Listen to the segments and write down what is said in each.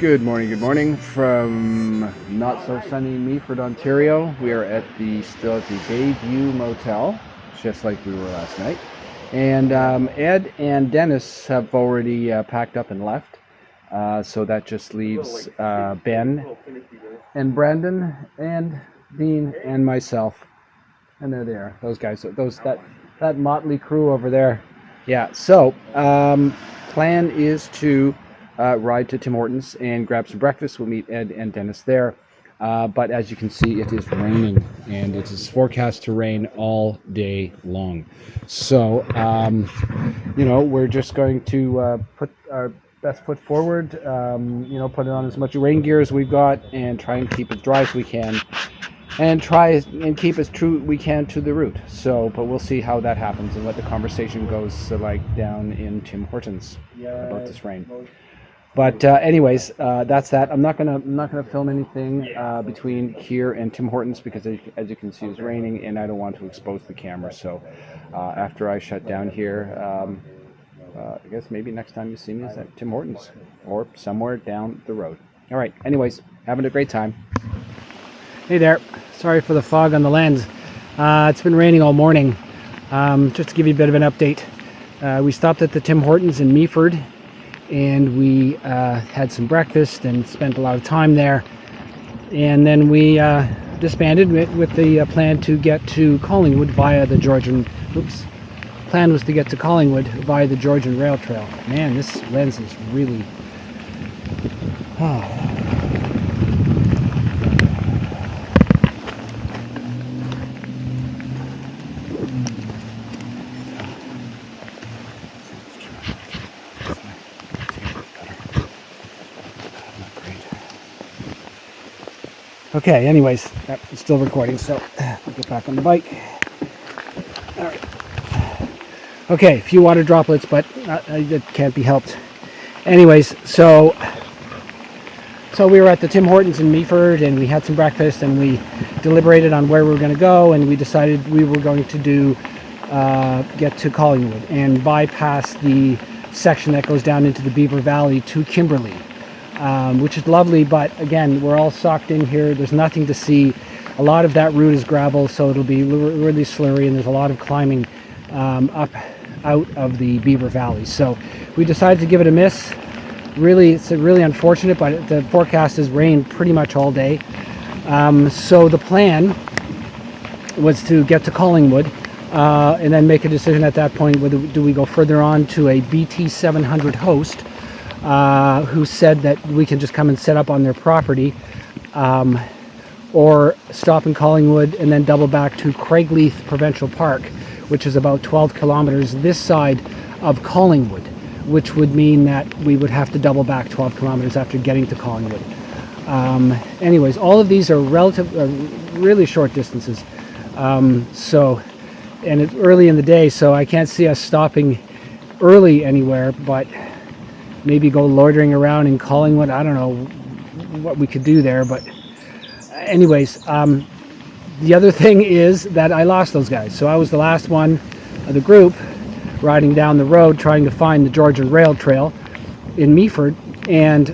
Good morning from not so sunny Meaford, Ontario. We are at still at the Bayview Motel, just like we were last night. And Ed and Dennis have already packed up and left, so that just leaves Ben and Brandon and Dean and myself, and they're there. Those guys, that motley crew over there. Yeah. So plan is to ride to Tim Hortons and grab some breakfast. We'll meet Ed and Dennis there. But as you can see, it is raining, and it is forecast to rain all day long. So, we're just going to put our best foot forward, put on as much rain gear as we've got and try and keep as dry as we can and try and keep as true we can to the route. So, but we'll see how that happens and what the conversation goes like down in Tim Hortons about this rain. But anyways, that's that. I'm not gonna film anything between here and Tim Hortons because, as you can see, it's raining, and I don't want to expose the camera. So after I shut down here, I guess maybe next time you see me is at Tim Hortons or somewhere down the road. All right. Anyways, having a great time. Hey there. Sorry for the fog on the lens. It's been raining all morning. Just to give you a bit of an update, we stopped at the Tim Hortons in Meaford, and we had some breakfast and spent a lot of time there, and then we disbanded with the plan to get to Collingwood via the Georgian plan was to get to Collingwood via the Georgian Rail Trail. Man, this lens is really Okay, anyways, it's still recording, so we'll get back on the bike. All right. Okay, a few water droplets, but it can't be helped. Anyways, so we were at the Tim Hortons in Meaford, and we had some breakfast, and we deliberated on where we were going to go, and we decided we were going to get to Collingwood and bypass the section that goes down into the Beaver Valley to Kimberly. Which is lovely, but again, we're all socked in here. There's nothing to see. A lot of that route is gravel, so it'll be really slurry, and there's a lot of climbing out of the Beaver Valley. So we decided to give it a miss. Really, it's really unfortunate, but the forecast has rained pretty much all day. So the plan was to get to Collingwood and then make a decision at that point whether do we go further on to a BT700 host, who said that we can just come and set up on their property, or stop in Collingwood and then double back to Craigleigh Provincial Park, which is about 12 kilometers this side of Collingwood, which would mean that we would have to double back 12 kilometers after getting to Collingwood. Anyways, all of these are really short distances. And it's early in the day, so I can't see us stopping early anywhere, but maybe go loitering around in Collingwood. I don't know what we could do there, but anyways, the other thing is that I lost those guys. So I was the last one of the group riding down the road trying to find the Georgian Rail Trail in Meaford, and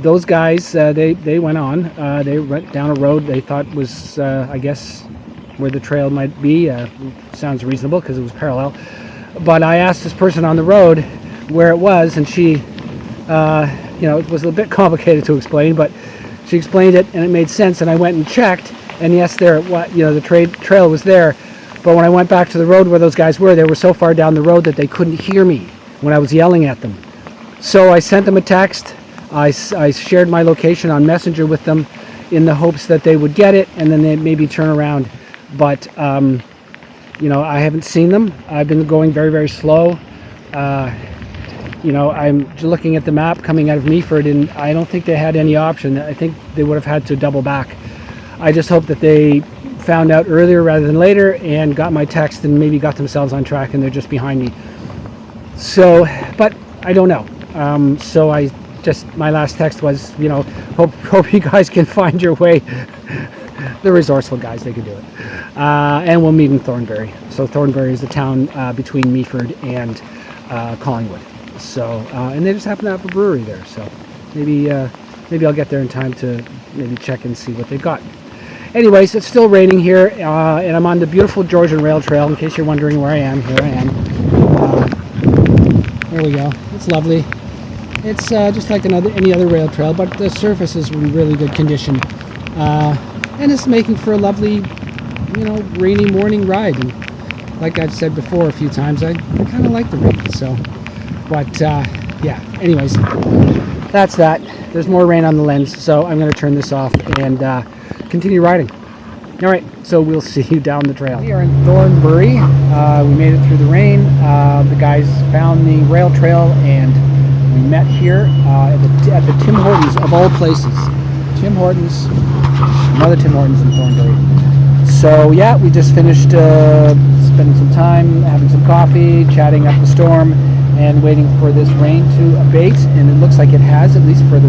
those guys, they went on. They went down a road they thought was, I guess, where the trail might be. Sounds reasonable because it was parallel. But I asked this person on the road where it was, and she, it was a bit complicated to explain, but she explained it and it made sense, and I went and checked, and yes, the trail was there, but when I went back to the road where those guys were, they were so far down the road that they couldn't hear me when I was yelling at them. So I sent them a text. I shared my location on Messenger with them in the hopes that they would get it and then they'd maybe turn around, but I haven't seen them. I've been going very, very slow. I'm looking at the map coming out of Meaford, and I don't think they had any option. I think they would have had to double back. I just hope that they found out earlier rather than later and got my text and maybe got themselves on track and they're just behind me. So, but I don't know. So my last text was, hope you guys can find your way. They're resourceful guys, they can do it. And we'll meet in Thornbury. So Thornbury is the town between Meaford and Collingwood. So, and they just happen to have a brewery there. So maybe I'll get there in time to maybe check and see what they've got. Anyways, it's still raining here, and I'm on the beautiful Georgian Rail Trail. In case you're wondering where I am, here I am. There we go. It's lovely. It's just like any other rail trail, but the surface is in really good condition, and it's making for a lovely, rainy morning ride. And like I've said before a few times, I kind of like the rain. So, but yeah. Anyways, that's that. There's more rain on the lens, so I'm going to turn this off and continue riding. All right, so we'll see you down the trail. We are in Thornbury. We made it through the rain. The guys found the rail trail, and we met here at the Tim Hortons of all places. Tim Hortons, another Tim Hortons in Thornbury. So yeah, we just finished spending some time having some coffee, chatting up the storm, and waiting for this rain to abate. And it looks like it has, at least for a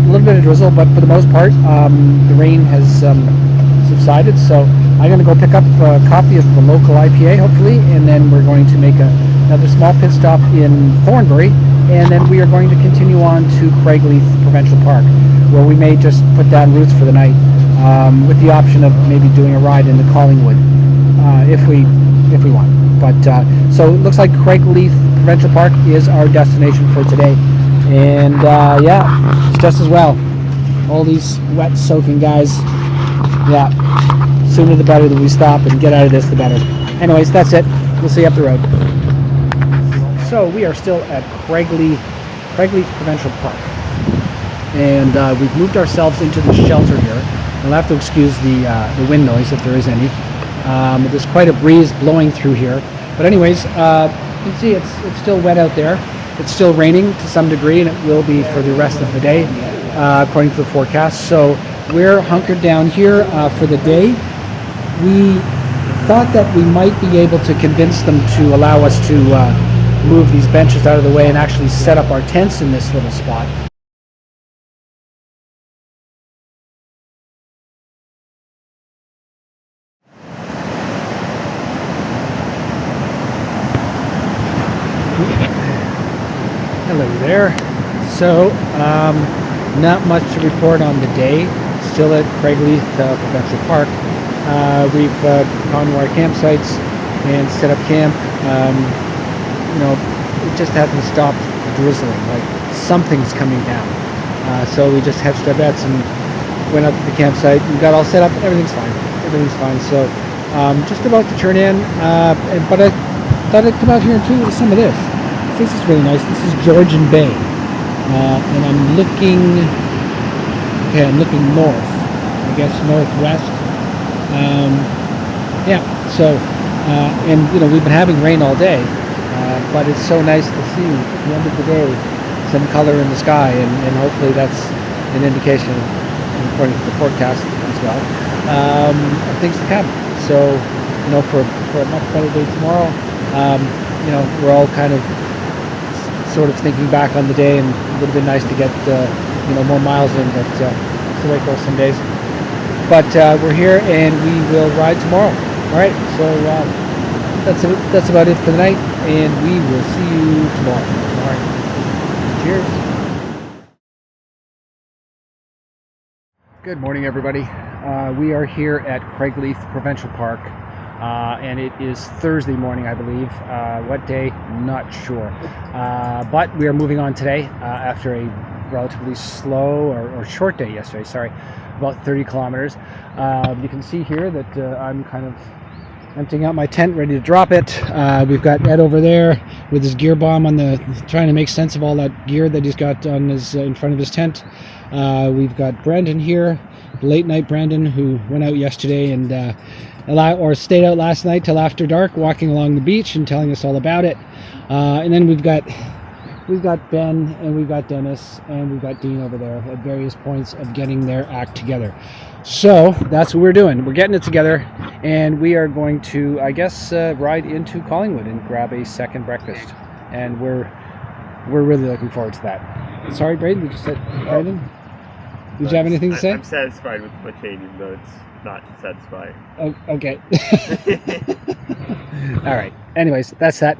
little bit of drizzle, but for the most part, the rain has subsided. So I'm going to go pick up a copy of the local IPA, hopefully, and then we're going to make another small pit stop in Thornbury, and then we are going to continue on to Craigleigh Provincial Park, where we may just put down roots for the night, with the option of maybe doing a ride into Collingwood if we want. But so it looks like Craigleigh Provincial Park is our destination for today, and yeah, it's just as well. All these wet, soaking guys. Yeah, sooner the better that we stop and get out of this, the better. Anyways, that's it. We'll see you up the road. So we are still at Craigleigh Provincial Park, and we've moved ourselves into the shelter here. You'll have to excuse the wind noise if there is any. There's quite a breeze blowing through here. But anyways, you can see it's still wet out there. It's still raining to some degree, and it will be for the rest of the day, according to the forecast. So we're hunkered down here for the day. We thought that we might be able to convince them to allow us to move these benches out of the way and actually set up our tents in this little spot. Hello there. So, not much to report on the day. Still at Craigleigh Provincial Park. We've gone to our campsites and set up camp. It just hasn't stopped drizzling. Like something's coming down. So we just hedged our bets and went up to the campsite. We got all set up. Everything's fine. Everything's fine. So, just about to turn in. But I thought I'd come out here and show you some of this. This is really nice. This is Georgian Bay, and I'm looking north, I guess northwest. Yeah, so and we've been having rain all day, but it's so nice to see at the end of the day some color in the sky, and hopefully that's an indication, according to the forecast as well, of things to come. So for a much better day tomorrow. We're all kind of sort of thinking back on the day, and it would have been nice to get more miles in, but it's the way it goes some days. But we're here, and we will ride tomorrow. All right, so that's about it for the night, and we will see you tomorrow. All right, cheers. Good morning, everybody. We are here at Craigleigh Provincial Park. And it is Thursday morning, I believe. What day? Not sure. But we are moving on today after a relatively slow or short day yesterday. Sorry, about 30 kilometers. You can see here that I'm kind of emptying out my tent, ready to drop it. We've got Ed over there with his gear bomb trying to make sense of all that gear that he's got on his in front of his tent. We've got Brandon here, late night Brandon, who went out yesterday and stayed out last night till after dark, walking along the beach and telling us all about it. And then we've got Ben, and we've got Dennis, and we've got Dean over there at various points of getting their act together. So that's what we're doing. We're getting it together, and we are going to, I guess, ride into Collingwood and grab a second breakfast. And we're really looking forward to that. Sorry, Braden, did you say Braden? Did you have anything to say? I'm satisfied with my changing, but it's not satisfying. Oh, okay. All right. Anyways, that's that.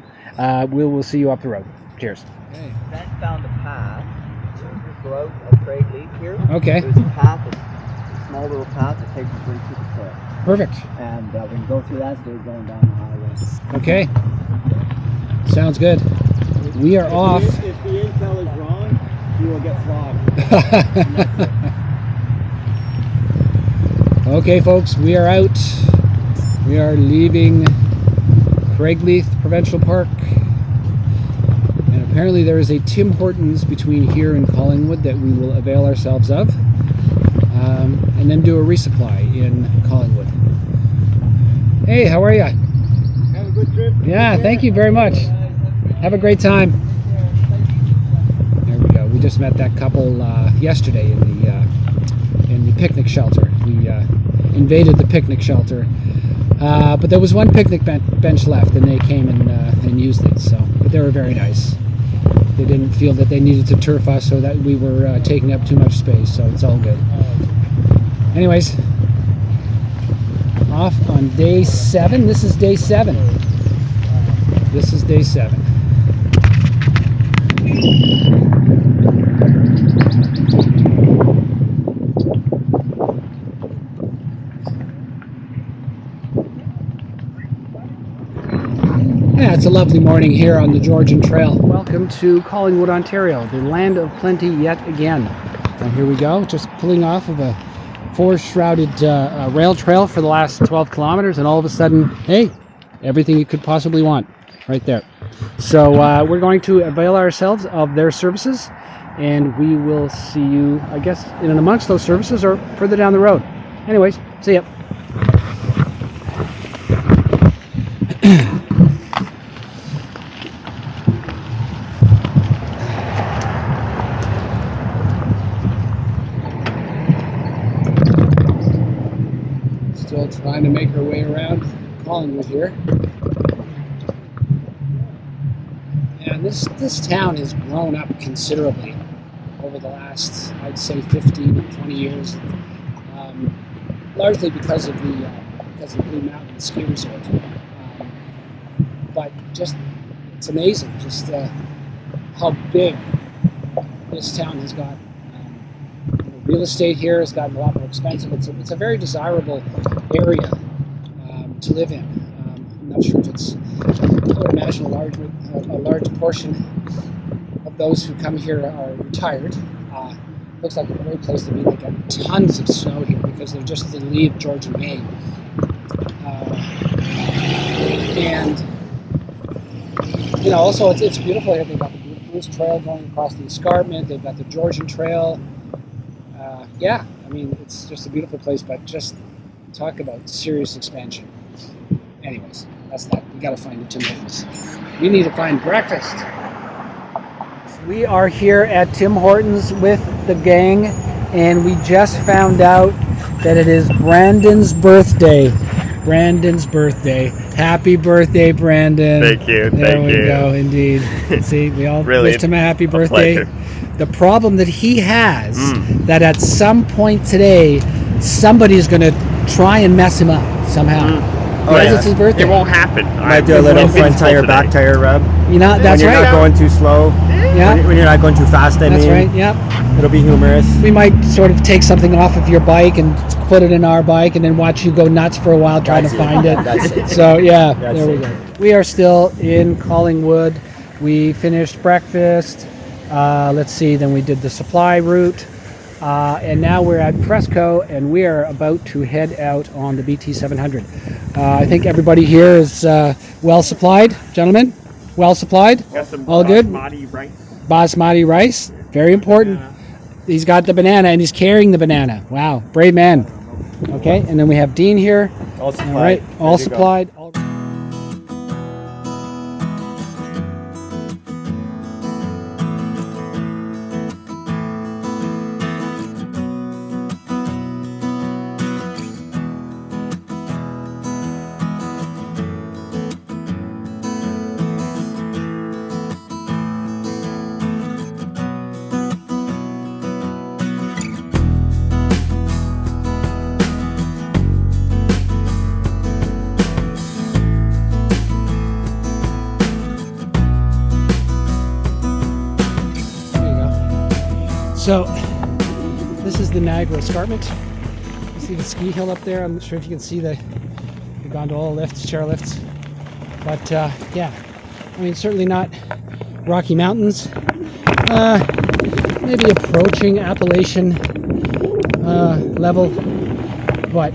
We'll see you up the road. Cheers. Okay. Ben found a path go out of Craigleigh here. Okay. There's a path, a small little path that takes us right to the trail. Perfect. And we can go through that instead of going down the highway. Okay. Sounds good. We are off. If the intel is wrong, you will get flogged. Okay, folks, we are out. We are leaving Craigleigh Provincial Park. And apparently there is a Tim Hortons between here and Collingwood that we will avail ourselves of. And then do a resupply in Collingwood. Hey, how are you? Have a good trip. Yeah, thank you very much. Have a great time. There we go. We just met that couple yesterday in the picnic shelter. We invaded the picnic shelter, but there was one picnic bench left, and they came and used it. So, but they were very nice. They didn't feel that they needed to turf us, so that we were taking up too much space. So it's all good. Anyways, off on day 7. This is day 7. This is day 7. Yeah, it's a lovely morning here on the Georgian Trail. Welcome to Collingwood, Ontario, the land of plenty yet again. And here we go, just pulling off of a forest-shrouded rail trail for the last 12 kilometers, and all of a sudden, hey, everything you could possibly want right there. So we're going to avail ourselves of their services, and we will see you, I guess, in and amongst those services or further down the road. Anyways, see ya. Still trying to make our way around Collingwood here. And this town has grown up considerably over the last, I'd say, 15 or 20 years, largely because of the Blue Mountain ski resort. But just, it's amazing just how big this town has gotten. Real estate here has gotten a lot more expensive. It's a very desirable area to live in. I'm not sure if it's, I would imagine a large portion of those who come here are retired. Looks like a great place to be. They got tons of snow here because they're just to leave Georgian Bay. And you know, also it's beautiful here. They've got the Bruce Trail going across the escarpment. They've got the Georgian Trail. Yeah, I mean, it's just a beautiful place, but just talk about serious expansion. Anyways, that's that. We gotta find the Tim Hortons. We need to find breakfast. We are here at Tim Hortons with the gang, and we just found out that it is Brandon's birthday. Brandon's birthday. Happy birthday, Brandon. Thank you. There we go, indeed. See, we all Really, wished him a happy birthday. pleasure. The problem that he has, that at some point today, somebody's going to try and mess him up somehow. Because it's his birthday. It won't happen. Might do a little front tire, back tire rub. You know, that's when you're right. not going too slow. Yeah. When you're not going too fast, I That's mean. right, yep. It'll be humorous. We might sort of take something off of your bike and put it in our bike and then watch you go nuts for a while trying to find it. That's it. So, yeah, That's there we it. go. We are still in Collingwood. We finished breakfast. Let's see, then we did the supply route. And now we're at Presco, and we are about to head out on the BT700. I think everybody here is well supplied, gentlemen. Well supplied. Got some All good. basmati rice. Basmati rice, very important. He's got the banana, and he's carrying the banana. Wow, brave man. Okay, and then we have Dean here. All supplied. All right, all Ready to go. supplied. So this is the Niagara Escarpment. You see the ski hill up there. I'm not sure if you can see the gondola lifts, chair lifts. But yeah, I mean, certainly not Rocky Mountains. Maybe approaching Appalachian level, but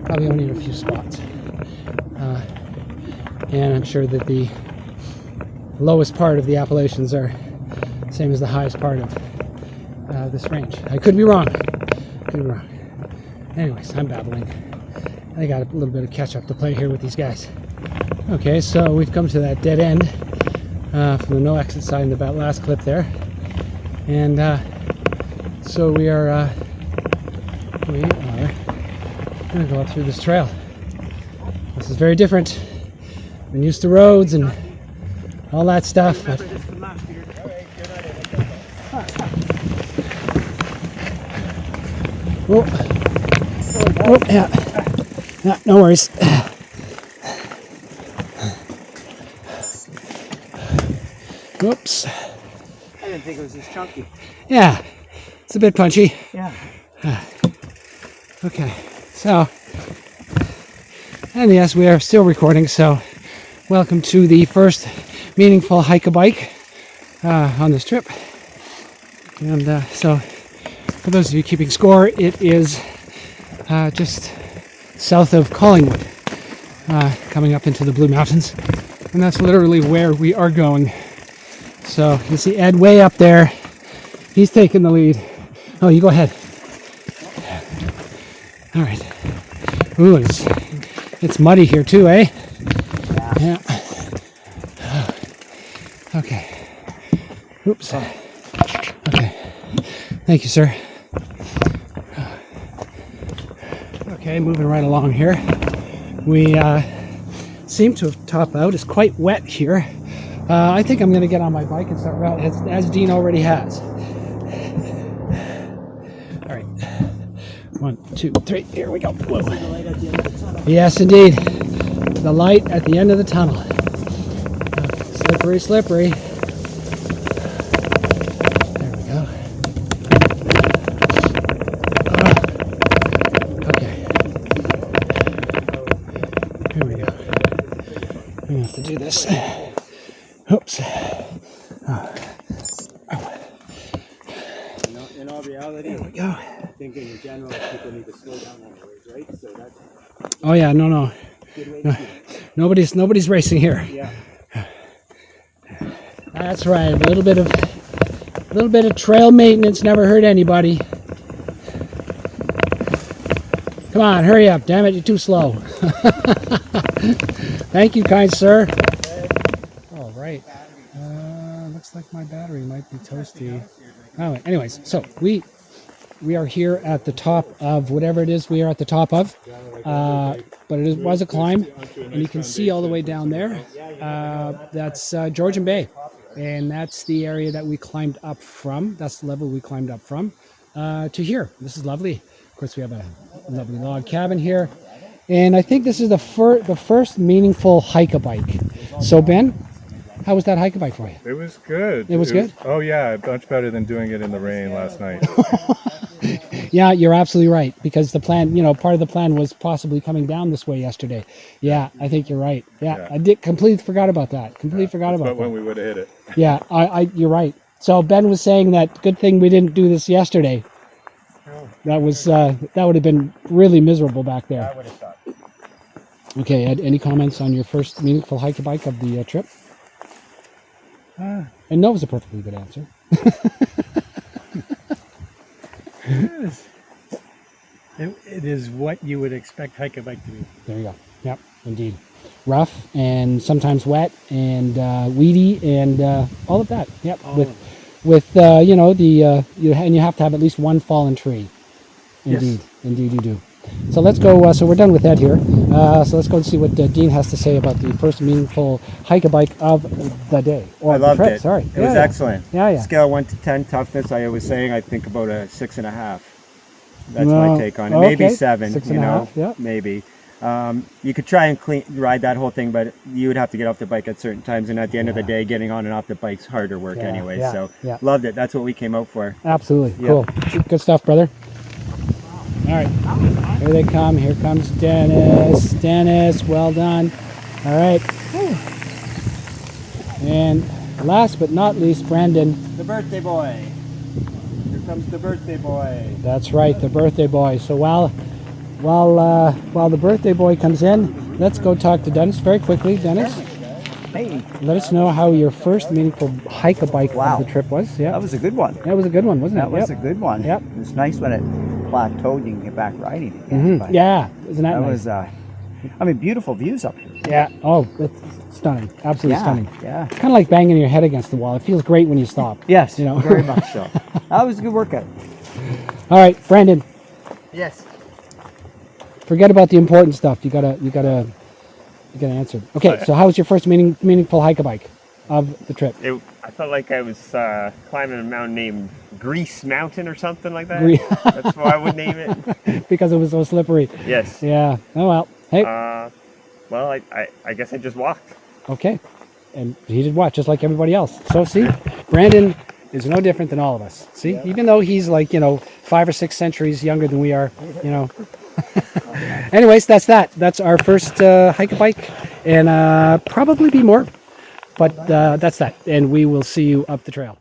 probably only in a few spots. And I'm sure that the lowest part of the Appalachians are same as the highest part of this range. I could be wrong. Could be wrong. Anyways, I'm babbling. I got a little bit of catch up to play here with these guys. Okay, so we've come to that dead end from the no exit sign in the last clip there, and so we are going to go up through this trail. This is very different. I'm used to roads and all that stuff, but oh yeah, no worries. Whoops. I didn't think it was this chunky. Yeah, it's a bit punchy. Yeah. Okay, so, and yes, we are still recording, so welcome to the first meaningful hike-a-bike on this trip. And so, for those of you keeping score, it is just south of Collingwood, coming up into the Blue Mountains, and that's literally where we are going. So you see Ed way up there. He's taking the lead. Oh, you go ahead. All right. Ooh, it's muddy here too, eh? Yeah. Okay. Oops. Okay. Thank you, sir. Okay, moving right along here. We seem to have topped out. It's quite wet here. I think I'm going to get on my bike and start route as Dean already has. All right. 1, 2, 3. Here we go. Whoa. Yes, indeed. The light at the end of the tunnel. Slippery, slippery. There we go. Okay. Here we go. I'm going to have to do this. Oops. In all reality, There we go. I think in general people need to slow down on the roads, right? So that's Oh yeah, no. good way to do it. Nobody's racing here. Yeah. That's right. A little bit of trail maintenance never hurt anybody. Come on, hurry up. Damn it, you're too slow. Thank you, kind sir. All right. Looks like my battery might be toasty. Oh, anyways, so we are here at the top of whatever it is we are at the top of. But it was a climb, and you can see all the way down there. That's Georgian Bay, and that's the area that we climbed up from. That's the level we climbed up from to here. This is lovely. Of course, we have a lovely log cabin here, and I think this is the first meaningful hike-a-bike. So Ben, how was that hike-a-bike for you? It was good. It was good? Oh yeah, much better than doing it in the rain last night. Yeah, you're absolutely right, because the plan, part of the plan was possibly coming down this way yesterday. Yeah, I think you're right. Yeah. I did completely forgot about that. Forgot about that. When we would have hit it. Yeah, you're right. So Ben was saying that good thing we didn't do this yesterday. That would have been really miserable back there. I would have thought. Okay, Ed, any comments on your first meaningful hike-a-bike of the trip? And no was a perfectly good answer. It is what you would expect hike-a-bike to be. There you go. Yep, indeed. Rough and sometimes wet and weedy and all of that. Yep. And you have to have at least one fallen tree. Indeed, yes. Indeed you do. So let's go. So we're done with that here. So let's go and see what Dean has to say about the first meaningful hike-a-bike of the day. I loved it. Sorry, it was excellent. Yeah. Scale 1 to 10 toughness. I was saying I think about a 6.5. That's my take on it. Maybe okay. 7. 6.5. Yeah. Maybe. You could try and ride that whole thing, but you would have to get off the bike at certain times. And at the end of the day, getting on and off the bike's harder work anyway. So loved it. That's what we came out for. Absolutely. Cool. Good stuff, brother. All right. Here they come. Here comes Dennis. Dennis, well done. All right. And last but not least, Brandon. The birthday boy. Here comes the birthday boy. That's right, the birthday boy. So while the birthday boy comes in, let's go talk to Dennis very quickly. Dennis, Hey, let us know how your first meaningful hike-a-bike of the trip was. Yeah, that was a good one. that was a good one, wasn't That it? was a good one. Yep. It was nice when it plateaued. You can get back riding again. But Yeah, isn't that that nice? was. I mean, beautiful views up here. Yeah. Oh, it's stunning. Absolutely stunning. Yeah. It's kind of like banging your head against the wall. It feels great when you stop. Yes. You know. Very much so. That was a good workout. All right, Brandon. Yes. Forget about the important stuff. You gotta answer. Okay, so how was your first meaningful hike-a-bike of the trip? I felt like I was climbing a mountain named Grease Mountain or something like that. That's what I would name it. Because it was so slippery. Yes. Yeah. Oh well. Hey. Well, I guess I just walked. Okay. And he did what? Just like everybody else. So see, Brandon is no different than all of us. See, even though he's like 5 or 6 centuries younger than we are, Anyways, that's that. That's our first hike-a-bike, and probably be more, but that's that. And we will see you up the trail.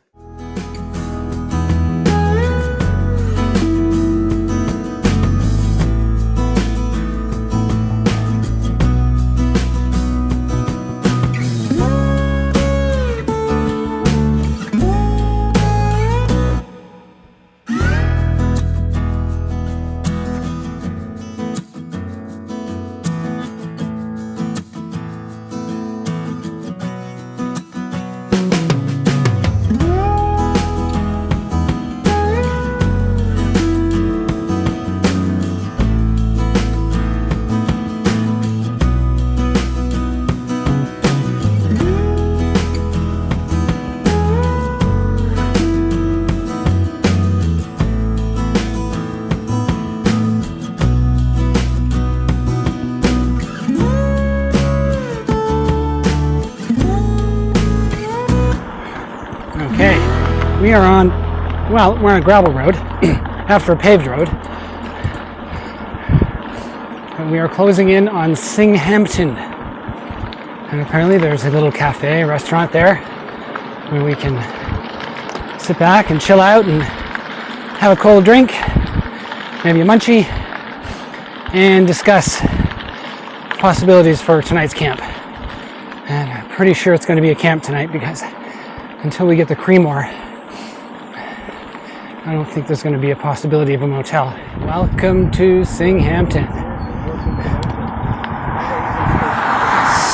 We are on, we're on a gravel road after a paved road. And we are closing in on Singhampton. And apparently there's a little cafe, restaurant there where we can sit back and chill out and have a cold drink, maybe a munchie, and discuss possibilities for tonight's camp. And I'm pretty sure it's going to be a camp tonight because until we get to Creemore, I don't think there's going to be a possibility of a motel. Welcome to Singhampton.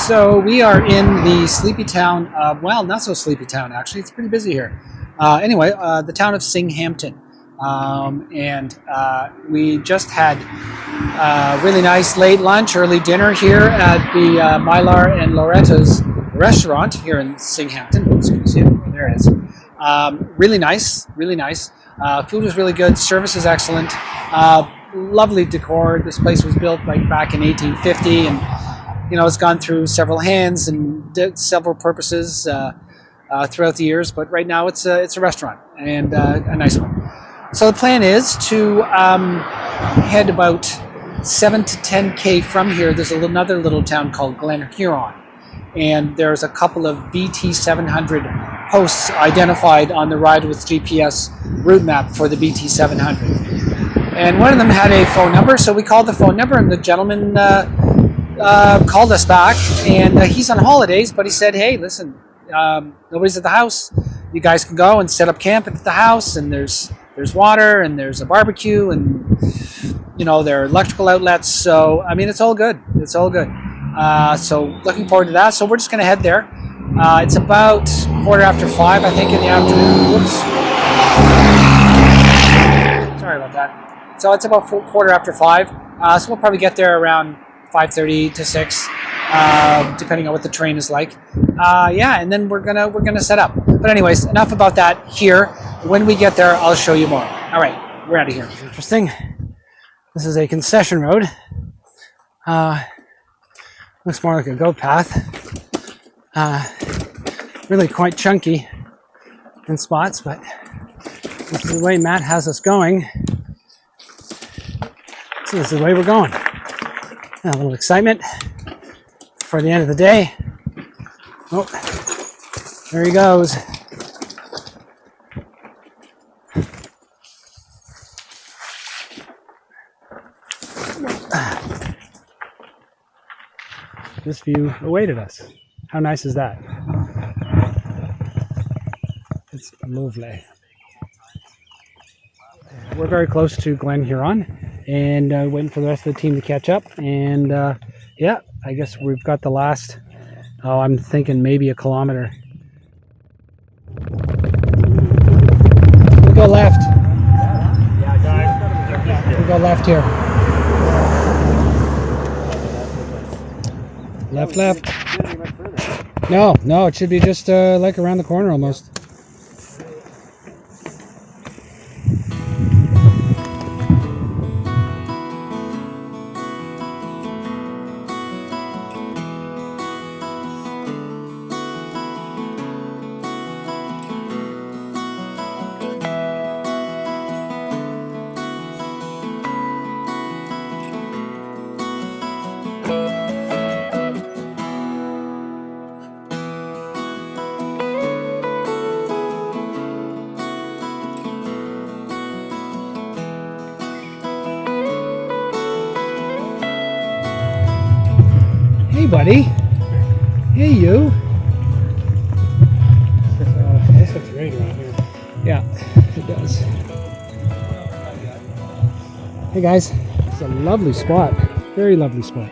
So we are in the sleepy town, not so sleepy town actually, it's pretty busy here. Anyway, the town of Singhampton. And we just had really nice late lunch, early dinner here at the Mylar and Loretta's restaurant here in Singhampton. Oops, can you see it? There it is. Really nice, really nice. Food was really good. Service is excellent. Lovely decor. This place was built back in 1850, and it's gone through several hands and did several purposes throughout the years. But right now, it's a restaurant and a nice one. So the plan is to head about 7 to 10K from here. There's another little town called Glen, Huron. And there's a couple of BT700 posts identified on the Ride with GPS route map for the BT700. And one of them had a phone number, so we called the phone number, and the gentleman called us back. And he's on holidays, but he said, hey, listen, nobody's at the house. You guys can go and set up camp at the house, and there's water, and there's a barbecue, and there are electrical outlets. So, I mean, it's all good. It's all good. So looking forward to that. So we're just going to head there. It's about 5:15, I think, in the afternoon. Whoops. Sorry about that. So it's about 5:15. So we'll probably get there around 5:30 to 6, depending on what the train is like. And then we're gonna set up. But anyways, enough about that here. When we get there, I'll show you more. All right, we're out of here. Interesting. This is a concession road. Looks more like a goat path. Really quite chunky in spots, but this is the way Matt has us going. So this is the way we're going. A little excitement for the end of the day. Oh, there he goes. This view awaited us. How nice is that? It's lovely. We're very close to Glen, Huron, and waiting for the rest of the team to catch up. And yeah, I guess we've got the last, I'm thinking maybe a kilometer. We'll go left. We'll go left here. Left, left. No, it should be just like around the corner almost. Hey, buddy. Hey, you. This looks great around here. Yeah, it does. Hey, guys. It's a lovely spot. Very lovely spot.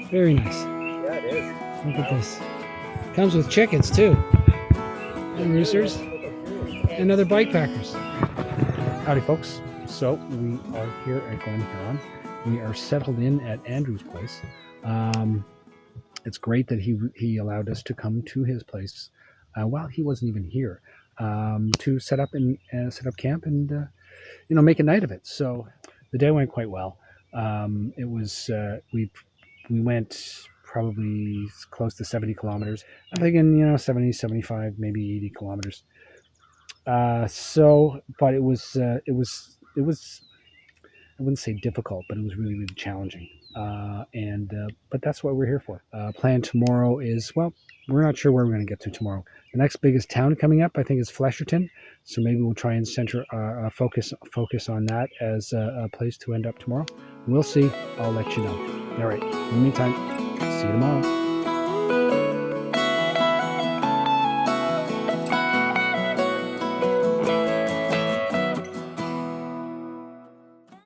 Very nice. Yeah, it is. Look at this. Comes with chickens, too. And roosters. And other bike packers. Howdy, folks. So, we are here at Glen, Huron. We are settled in at Andrew's place. It's great that he allowed us to come to his place while he wasn't even here to set up camp and make a night of it. So the day went quite well. It was we went probably close to 70 kilometers. I'm thinking 70, 75, maybe 80 kilometers. But it was I wouldn't say difficult, but it was really, really challenging. But that's what we're here for. Plan tomorrow is, well, we're not sure where we're going to get to tomorrow. The next biggest town coming up, I think, is Flesherton. So maybe we'll try and center focus on that as a place to end up tomorrow. We'll see. I'll let you know. All right. In the meantime, see you tomorrow.